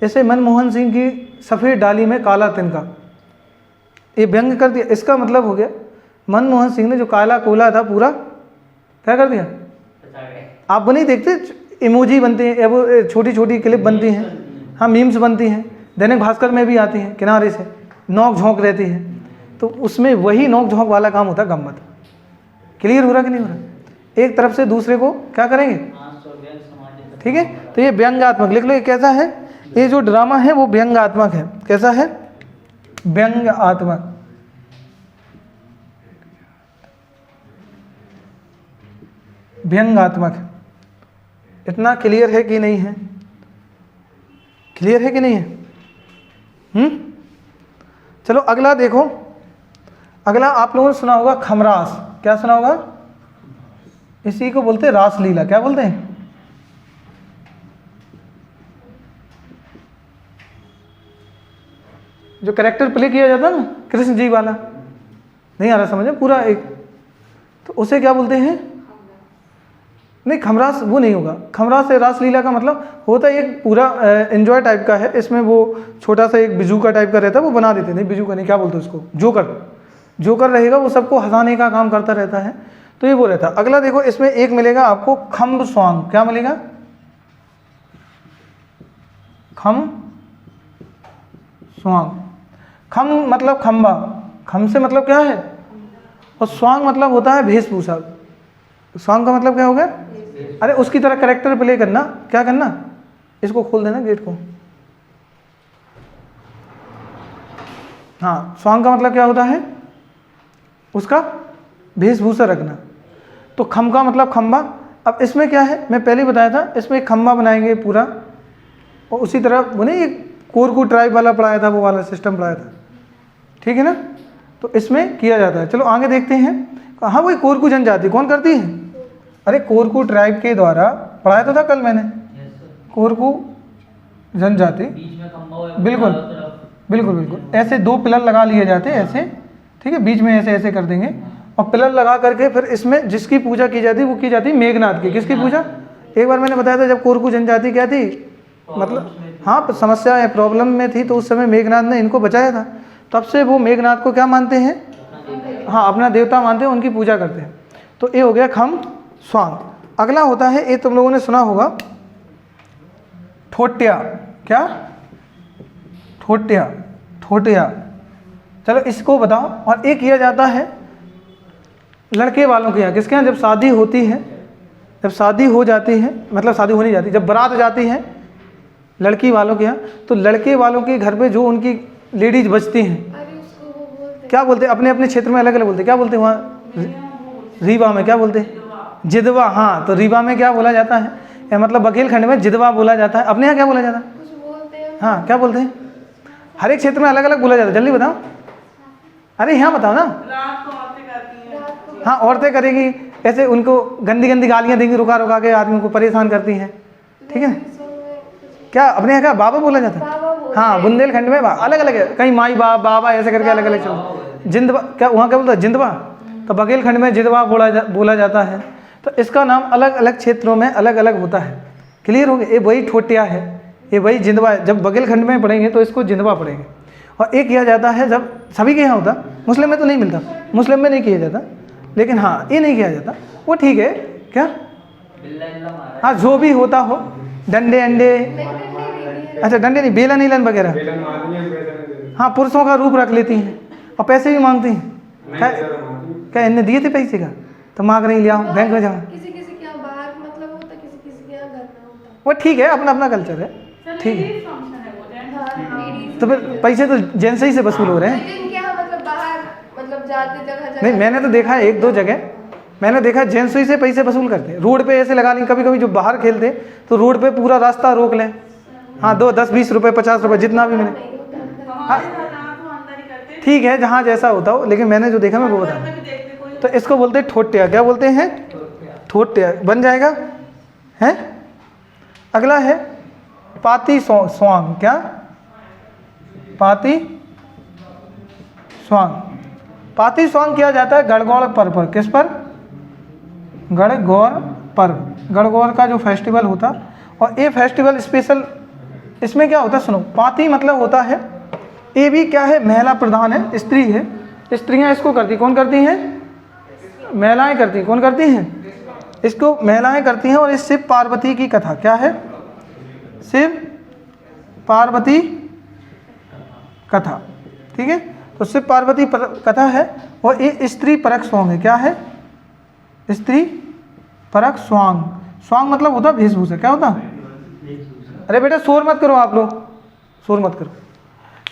[SPEAKER 1] जैसे मनमोहन सिंह की सफ़ेद डाली में काला तिनका, ये व्यंग कर दिया। इसका मतलब हो गया मनमोहन सिंह ने जो काला कोयला था पूरा क्या कर दिया। आप नहीं देखते इमोजी बनते हैं, वो छोटी छोटी क्लिप बनती हैं, हाँ मीम्स बनती हैं, दैनिक भास्कर में भी आती हैं किनारे से, नोक झोंक रहती है, तो उसमें वही नोक झोंक वाला काम होता है गम्मत। क्लियर हो रहा कि नहीं हो रहा? एक तरफ से दूसरे को क्या करेंगे, ठीक है। तो ये व्यंग्यात्मक लिख लो, ये कैसा है, ये जो ड्रामा है वो व्यंग्यात्मक है। कैसा है, व्यंग्यात्मक। व्यंग्यात्मक। इतना क्लियर है कि नहीं है? क्लियर है कि नहीं है? चलो अगला देखो। अगला आप लोगों ने सुना होगा खमरास। क्या सुना होगा? इसी को बोलते हैं रासलीला। क्या बोलते हैं? जो कैरेक्टर प्ले किया जाता है ना कृष्ण जी वाला, नहीं आ रहा समझ में पूरा एक, तो उसे क्या बोलते हैं? नहीं, खमरास वो नहीं होगा। खमरास से रासलीला का मतलब होता है एक पूरा एंजॉय टाइप का है। इसमें वो छोटा सा एक बिजू का टाइप का रहता है, वो बना देते नहीं, बिजू का नहीं, क्या बोलते हैं उसको, जोकर। जोकर रहेगा, वो सबको हंसाने का काम करता रहता है, तो ये वो रहता है। अगला देखो, इसमें एक मिलेगा आपको खम्ब स्वांग। क्या मिलेगा? खम स्वांग। खम मतलब खम्बा, खम से मतलब क्या है, और स्वांग मतलब होता है वेशभूषा। स्वांग का मतलब क्या हो गया? अरे उसकी तरह कैरेक्टर प्ले करना। क्या करना? इसको खोल देना गेट को। हाँ, स्वांग का मतलब क्या होता है? उसका वेशभूषा रखना। तो खम का मतलब खम्बा। अब इसमें क्या है, मैं पहले ही बताया था, इसमें एक खम्बा बनाएंगे पूरा, और उसी तरह वो नहीं एक कोरकू ट्राइब वाला पढ़ाया था, वो वाला सिस्टम पढ़ाया था, ठीक है ना। तो इसमें किया जाता है। चलो आगे देखते हैं। हाँ, वही कोरकू जनजाति कौन करती है? अरे कोरकू ट्राइब के द्वारा पढ़ाया तो था कल मैंने, कोरकू जनजाति। बिल्कुल बिल्कुल बिल्कुल, ऐसे 2 पिलर लगा लिए जाते हैं ऐसे, ठीक है, बीच में ऐसे ऐसे कर देंगे, और पिलर लगा करके फिर इसमें जिसकी पूजा की जाती है वो की जाती है मेघनाथ की। किसकी पूजा? एक बार मैंने बताया था, जब कोरकू जनजाति क्या थी, मतलब हाँ समस्या है, प्रॉब्लम में थी, तो उस समय मेघनाथ ने इनको बचाया था। तब से वो मेघनाथ को क्या मानते हैं? हाँ, अपना देवता मानते हैं, उनकी पूजा करते हैं। तो ये हो गया खम स्वांग। अगला होता है, ये तुम लोगों ने सुना होगा, ठोट्या। क्या? ठोट्या, ठोट्या। चलो इसको बताओ। और एक किया जाता है लड़के वालों के यहाँ। किसके यहाँ? जब शादी होती है, जब शादी हो जाती है, मतलब शादी हो नहीं जाती, जब बारात जाती है लड़की वालों के यहाँ, तो लड़के वालों के घर पे जो उनकी लेडीज बचती हैं, क्या बोलते हैं? अपने अपने क्षेत्र में अलग अलग बोलते हैं। क्या बोलते हैं वहाँ? रीवा में क्या बोलते हैं? जिदवा। हाँ, तो रीवा में क्या बोला जाता है, या मतलब बघेलखंड में जिदवा बोला जाता है। अपने यहाँ क्या बोला जाता है? हाँ, क्या बोलते हैं? हर एक क्षेत्र में अलग अलग बोला जाता है। जल्दी बताओ। अरे यहाँ बताओ ना। हाँ, औरतें करेगी ऐसे, उनको गंदी गंदी गालियाँ देंगी, रुका रुका के आदमी को परेशान करती हैं, ठीक है। क्या अपने यहाँ क्या बाबा बोला जाता है? हाँ, बुंदेलखंड में अलग अलग है, कहीं माई बाबा ऐसे करके अलग अलग चलते। जिंदवा क्या वहाँ क्या बोलता है? जिंदवा। तो बघेलखंड में जिदवा बोला जाता है। तो इसका नाम अलग अलग क्षेत्रों में अलग अलग होता है। क्लियर हो गया? ये वही ठोटिया है, ये वही जिंदवा है। जब बघेलखंड में पढ़ेंगे तो इसको जिंदवा पढ़ेंगे। और एक किया जाता है जब सभी के यहाँ होता, मुस्लिम में तो नहीं मिलता, मुस्लिम में नहीं किया जाता, लेकिन हाँ ये नहीं किया जाता, वो ठीक है। क्या? हाँ, जो भी होता हो, डंडे अंडे, अच्छा डंडे नहीं, बेलन नीलन वगैरह। हाँ, पुरुषों का रूप रख लेती हैं और पैसे भी मांगती हैं। क्या इनने दिए थे पैसे का? तो मांग रही, ले आओ बैंक में जाओ।
[SPEAKER 3] किसी किसी के यहाँ बाहर मतलब होता, किसी किसी के यहाँ घर में होता।
[SPEAKER 1] वो ठीक है, अपना अपना कल्चर है, ठीक है। तो फिर पैसे तो जेंट्स ही से वसूल हो रहे हैं।
[SPEAKER 3] जिनके यहाँ मतलब बाहर मतलब जाते जगह
[SPEAKER 1] नहीं, मैंने तो देखा है 1-2 जगह, मैंने देखा जेंट्स ही से पैसे वसूल करते हैं। रोड पे ऐसे लगा लें, कभी कभी जो बाहर खेलते तो रोड पे पूरा रास्ता रोक लें। हाँ, 2, 10, 20 रुपये, 50 रुपये, जितना भी मिले। हाँ ठीक है, जहाँ जैसा होता हो, लेकिन मैंने जो देखा मैं वो बता। तो इसको बोलते हैं ठोट्या। क्या बोलते हैं? ठोट्या। बन जाएगा है। अगला है पाती स्वांग। क्या? पाती स्वांग। पाती स्वांग किया जाता है गणगौर पर्व पर। किस पर? गणगौर पर्व। गणगौर का जो फेस्टिवल होता, और ये फेस्टिवल स्पेशल, इसमें क्या होता है सुनो। पाती मतलब होता है, ये भी क्या है, महिला प्रधान है, स्त्री है, स्त्रियां इसको करती। कौन करती हैं? महिलाएं करती। कौन करती हैं? इसको महिलाएं करती हैं। और इस शिव पार्वती की कथा। क्या है? शिव पार्वती कथा। ठीक है। तो शिव पार्वती कथा है और ये स्त्री परक सॉन्ग है। क्या है? स्त्री परक स्वांग। स्वांग मतलब होता वेशभूषा। क्या होता? अरे बेटा शोर मत करो, आप लोग शोर मत करो।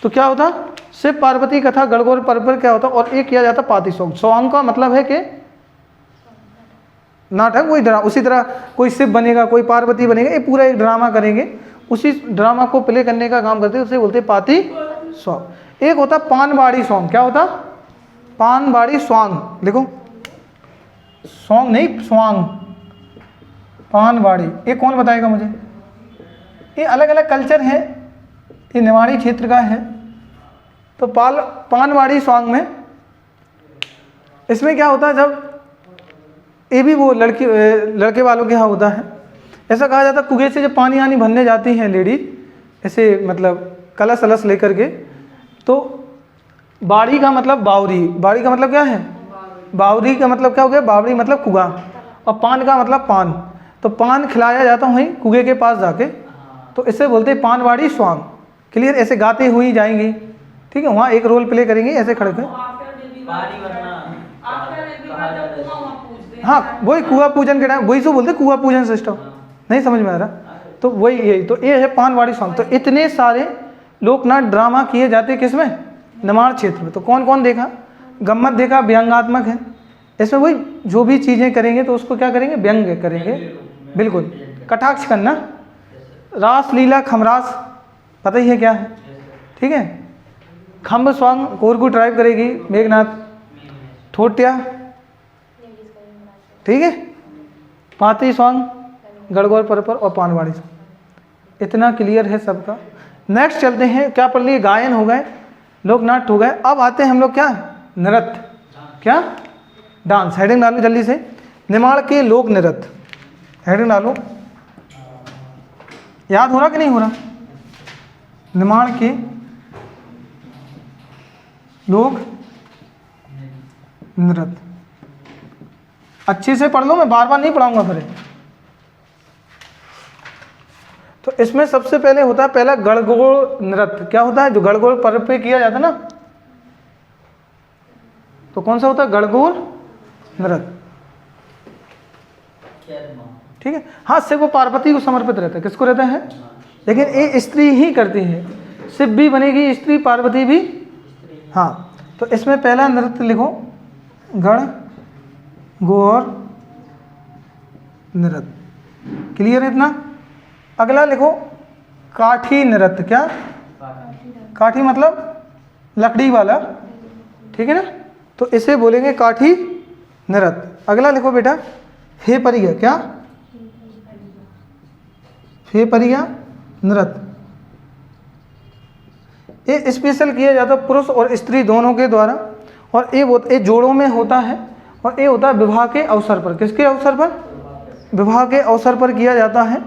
[SPEAKER 1] तो क्या होता? शिव पार्वती कथा गणगौर पर्व पर क्या होता? और ये किया जाता पाती सॉन्ग। सॉन्ग का मतलब है कि नाटक, वही ड्रामा। उसी तरह कोई शिव बनेगा, कोई पार्वती बनेगा, ये पूरा एक ड्रामा करेंगे। उसी ड्रामा को प्ले करने का काम करते हैं, उसे बोलते हैं पाती सॉन्ग। एक होता पानवाड़ी सॉन्ग। क्या होता? पानवाड़ी स्वांग। देखो सॉन्ग नहीं, स्वांग, पानवाड़ी। ये कौन बताएगा मुझे? ये अलग अलग कल्चर है, ये निवाड़ी क्षेत्र का है। तो पानवाड़ी सॉन्ग में इसमें क्या होता है, जब ये भी वो लड़के वालों के यहाँ होता है। ऐसा कहा जाता है कुएं से जब पानी आनी भरने जाती हैं लेडीज, ऐसे मतलब कलश अलस लेकर के, तो बाड़ी का मतलब बावरी। बाड़ी का मतलब क्या है? बावरी का मतलब क्या हो गया? बावरी मतलब कुआ, और पान का मतलब पान। तो पान खिलाया जाता वहीं कुएं के पास जाके, तो इसे बोलते हैं पानवाड़ी स्वांग। क्लियर? ऐसे गाते हुई जाएंगी, ठीक है। वहाँ एक रोल प्ले करेंगे ऐसे खड़े के। हाँ वही कुआ पूजन के टाइम, वही तो बोलते कुआ पूजन सिस्टम। नहीं समझ में आ रहा? तो वही यही तो ये है पानवाड़ी सॉन्ग। तो इतने सारे लोकनाट्य ड्रामा किए जाते किसमें? निमाड़ क्षेत्र में। तो कौन कौन देखा? गम्मत देखा, व्यंगात्मक है। इसमें वही जो भी चीज़ें करेंगे तो उसको क्या करेंगे? व्यंग्य करेंगे, बिल्कुल। कटाक्ष करना। रास लीला खमरास पता ही है क्या है, ठीक है। खम्ब स्वांग कोरकू ट्राइब करेगी, मेघनाथ ठोटिया, ठीक है। पाती स्वांग गणगौर पर्व पर, और पानवाड़ी स्वांग। इतना क्लियर है सबका। नेक्स्ट चलते हैं। क्या पढ़ लिए? गायन हो गए, लोकनाट्य हो गए। अब आते हैं हम लोग क्या? नृत्य। क्या? डांस। हेडिंग डालो जल्दी से। निमाड़ के लोक नृत्य। हेडिंग डालो। याद हो रहा कि नहीं हो रहा? निमाड़ के लोक नृत्य। अच्छे से पढ़ लो, मैं बार बार नहीं पढ़ाऊंगा फिर। तो इसमें सबसे पहले होता है पहला गणगौर नृत्य। क्या होता है? जो गणगौर पर्व पे किया जाता है ना, तो कौन सा होता है? गणगौर नृत्य, ठीक है। हाँ शिव पार्वती को समर्पित रहता है। किसको रहता है? लेकिन ये स्त्री ही करती है। शिव भी बनेगी स्त्री, पार्वती भी। हाँ तो इसमें पहला नृत्य लिखो गणगौर नृत्य। क्लियर है इतना? अगला लिखो काठी नृत्य। क्या? काठी मतलब लकड़ी वाला, ठीक है ना। तो इसे बोलेंगे काठी नृत्य। अगला लिखो बेटा फेपरिया। क्या? फेपरिया नृत्य। ये स्पेशल किया जाता है पुरुष और स्त्री दोनों के द्वारा, और ये जोड़ों में होता है, और ये होता है विवाह के अवसर पर। किसके अवसर पर? विवाह के अवसर पर किया जाता है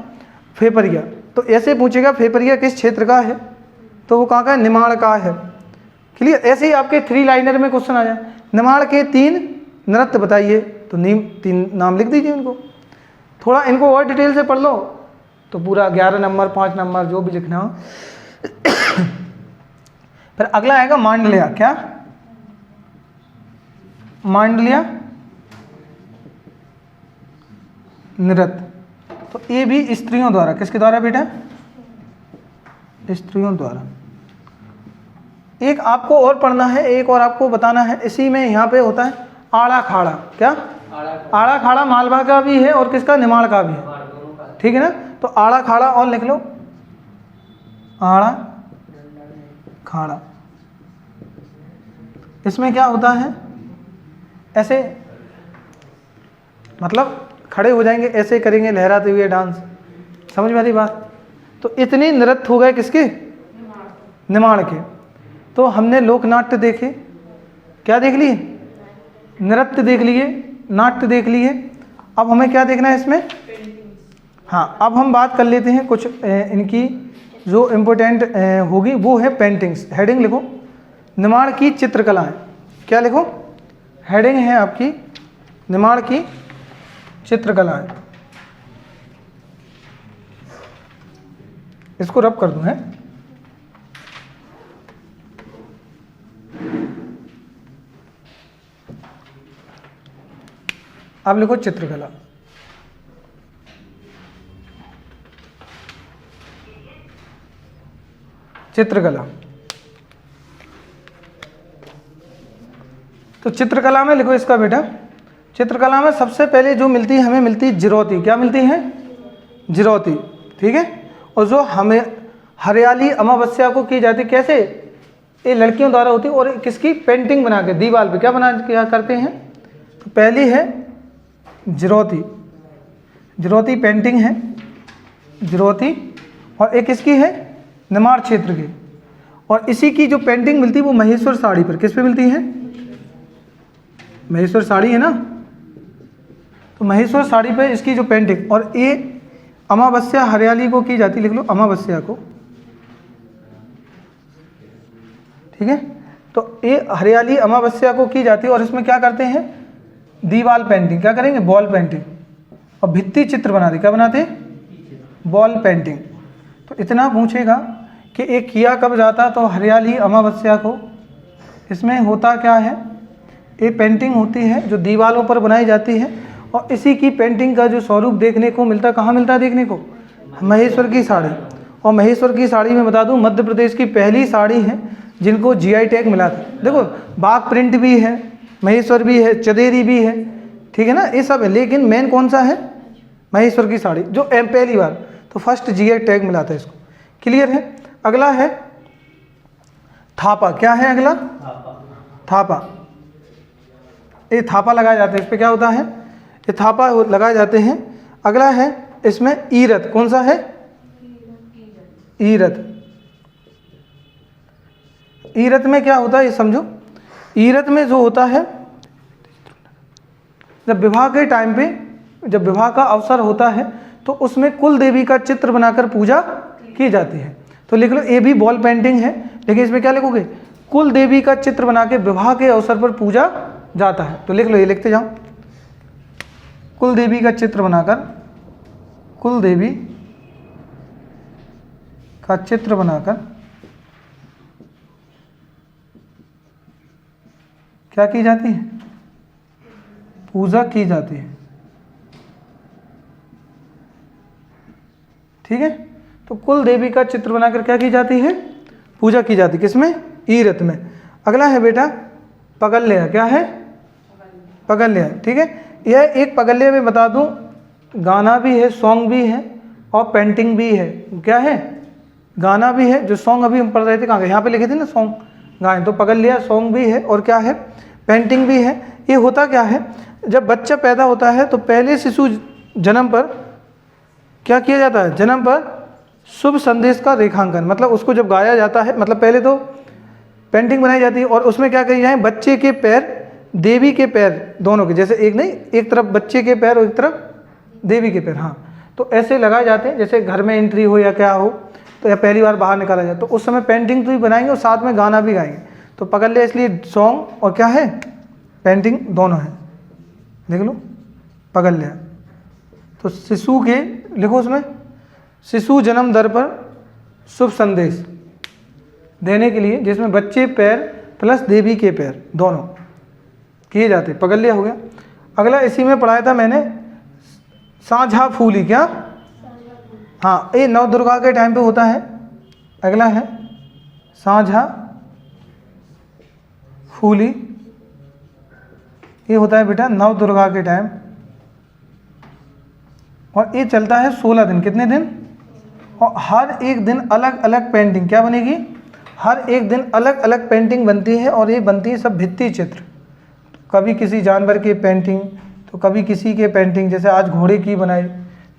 [SPEAKER 1] फेपरिया। तो ऐसे पूछेगा फेपरिया किस क्षेत्र का है, तो वो कहाँ का है? निमाड़ का है। क्लियर? ऐसे ही आपके 3 लाइनर में क्वेश्चन आ जाए, निमाड़ के 3 नृत्य बताइए, तो 3 नाम लिख दीजिए उनको। थोड़ा इनको और डिटेल से पढ़ लो तो पूरा 11 नंबर 5 नंबर जो भी लिखना हो। फिर अगला आएगा मांडलिया। क्या? मांडलिया नृत्य। तो ये भी स्त्रियों द्वारा। किसके द्वारा बेटा? स्त्रियों द्वारा। एक आपको और पढ़ना है, एक और आपको बताना है। इसी में यहाँ पे होता है आड़ा खाड़ा। क्या? आड़ा खाड़ा मालवा का भी है और किसका? निमाड़ का भी है, ठीक है ना। तो आड़ा खाड़ा और लिख लो, आड़ा खाड़ा। इसमें क्या होता है? ऐसे मतलब खड़े हो जाएंगे, ऐसे करेंगे लहराते हुए डांस। समझ में आ रही बात? तो इतने नृत्य हो गए किसके? निमाड़ के। तो हमने लोकनाट्य देखे, क्या देख लिए? नृत्य देख लिए, नाट्य देख लिए। अब हमें क्या देखना है इसमें? हाँ अब हम बात कर लेते हैं कुछ इनकी जो इम्पोर्टेंट होगी, वो है पेंटिंग्स। हेडिंग लिखो निमाड़ की चित्रकलाएं। क्या लिखो? हेडिंग है आपकी निमाड़ की चित्रकलाएं। इसको रब कर दूं है। आप लिखो चित्रकला। चित्रकला। तो चित्रकला में लिखो इसका बेटा, चित्रकला में सबसे पहले जो मिलती है हमें मिलती है जिरौती। क्या मिलती है? जिरौती। ठीक है। और जो हमें हरियाली अमावस्या को की जाती कैसे? ये लड़कियों द्वारा होती है और किसकी? पेंटिंग बना के दीवार पे क्या बना क्या करते हैं? तो पहली है जिरौती, जिरौती पेंटिंग है जिरौती। और एक इसकी है निमाड़ क्षेत्र की। और इसी की जो पेंटिंग मिलती है वो महेश्वर साड़ी पर, किस पे मिलती है? महेश्वर साड़ी है ना, तो महेश्वर साड़ी पे इसकी जो पेंटिंग। और ये अमावस्या हरियाली को की जाती, लिख लो अमावस्या को। ठीक है। तो ये हरियाली अमावस्या को की जाती है और इसमें क्या करते हैं? दीवार पेंटिंग। क्या करेंगे? Wall painting. और भित्ति चित्र बनाते। क्या बनाते? Wall painting. तो इतना पूछेगा कि एक किया कब जाता, तो हरियाली अमावस्या को। इसमें होता क्या है? ये पेंटिंग होती है जो दीवारों पर बनाई जाती है और इसी की पेंटिंग का जो स्वरूप देखने को मिलता है, कहाँ मिलता है देखने को? महेश्वर की साड़ी। और महेश्वर की साड़ी में बता दूं मध्य प्रदेश की पहली साड़ी है जिनको जीआई टैग मिला था। देखो बाघ प्रिंट भी है, महेश्वर भी है, चंदेरी भी है, ठीक है ना, ये सब है। लेकिन मेन कौन सा है? महेश्वर की साड़ी, जो पहली बार तो फर्स्ट जीआई टैग मिला था इसको। क्लियर है। अगला है थापा। क्या है अगला? थापा। ये थापा लगाए जाते हैं। इस पे क्या होता है? ये थापा लगाए जाते हैं। अगला है इसमें ईरत। कौन सा है? ईरत। ईरत में क्या होता है ये समझो। ईरत में जो होता है, जब विवाह के टाइम पे, जब विवाह का अवसर होता है तो उसमें कुल देवी का चित्र बनाकर पूजा की जाती है। तो लिख लो ये भी वॉल पेंटिंग है, लेकिन इसमें क्या लिखोगे? कुल देवी का चित्र बना के विवाह के अवसर पर पूजा जाता है। तो लिख लो, ये लिखते जाओ, कुल देवी का चित्र बनाकर, कुल देवी का चित्र बनाकर क्या की जाती है? पूजा की जाती है। ठीक है। तो कुल देवी का चित्र बनाकर क्या की जाती है? पूजा की जाती है। किसमें? ईरत में। अगला है बेटा पगल्य। क्या है? पगल्य। ठीक है। यह एक पगल्य में बता दूं गाना भी है, सॉन्ग भी है और पेंटिंग भी है। क्या है? गाना भी है। जो सॉन्ग अभी हम पढ़ रहे थे कहाँ गए? यहाँ पे लिखे थे ना सॉन्ग गाएं। तो पगल्य सॉन्ग भी है और क्या है? पेंटिंग भी है। ये होता क्या है? जब बच्चा पैदा होता है तो पहले शिशु जन्म पर क्या किया जाता है? जन्म पर शुभ संदेश का रेखांकन, मतलब उसको जब गाया जाता है, मतलब पहले तो पेंटिंग बनाई जाती है और उसमें क्या करी जाए? बच्चे के पैर, देवी के पैर दोनों के, जैसे एक नहीं, एक तरफ बच्चे के पैर और एक तरफ देवी के पैर। हाँ, तो ऐसे लगाए जाते हैं जैसे घर में एंट्री हो या क्या हो, तो या पहली बार बाहर निकाला जाए तो उस समय पेंटिंग तो ही बनाएंगे और साथ में गाना भी गाएंगे। तो पगल्य इसलिए सॉन्ग और क्या है? पेंटिंग दोनों है। देख लो पगल्य। तो शिशु के लिखो उसमें, शिशु जन्म दर पर शुभ संदेश देने के लिए, जिसमें बच्चे पैर प्लस देवी के पैर दोनों किए जाते। पगल्य हो गया। अगला इसी में पढ़ाया था मैंने, साझा फूली। क्या? हाँ, ये नव दुर्गा के टाइम पे होता है। अगला है साझा फूली। ये होता है बेटा नव दुर्गा के टाइम और ये चलता है 16 दिन। कितने दिन? और हर एक दिन अलग अलग पेंटिंग क्या बनेगी? हर एक दिन अलग अलग पेंटिंग बनती है और ये बनती है सब भित्ति चित्र। कभी किसी जानवर की पेंटिंग, तो कभी किसी के पेंटिंग, जैसे आज घोड़े की बनाई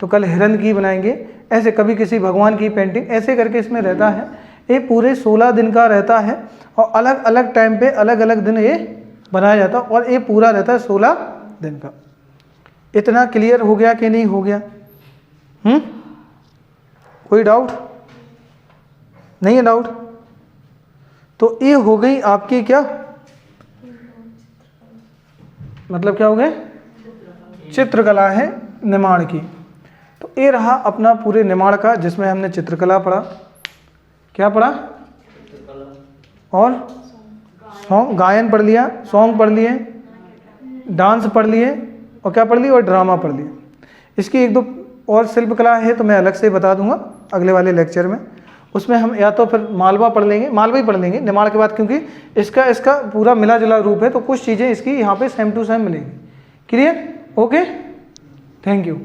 [SPEAKER 1] तो कल हिरन की बनाएंगे, ऐसे कभी किसी भगवान की पेंटिंग, ऐसे करके इसमें रहता है। ये पूरे 16 दिन का रहता है और अलग अलग टाइम पे अलग अलग दिन ये बनाया जाता है और ये पूरा रहता है 16 दिन का। इतना क्लियर हो गया कि नहीं हो गया? कोई डाउट? नहीं है डाउट? तो ये हो गई आपकी क्या, मतलब क्या हो गए? चित्रकला है निमाड़ की। तो ये रहा अपना पूरे निमाड़ का, जिसमें हमने चित्रकला पढ़ा, क्या पढ़ा? और सॉन्ग, गायन पढ़ लिया, सॉन्ग पढ़ लिए, डांस पढ़ लिए और क्या पढ़ लिया, और ड्रामा पढ़ लिया। इसकी एक दो और शिल्पकला है तो मैं अलग से बता दूंगा अगले वाले लेक्चर में। उसमें हम या तो फिर मालवा पढ़ लेंगे, मालवा ही पढ़ लेंगे निर्माण के बाद, क्योंकि इसका पूरा मिला जुला रूप है तो कुछ चीज़ें इसकी यहाँ पे सेम टू सेम मिलेंगी। क्लियर? Okay, thank you.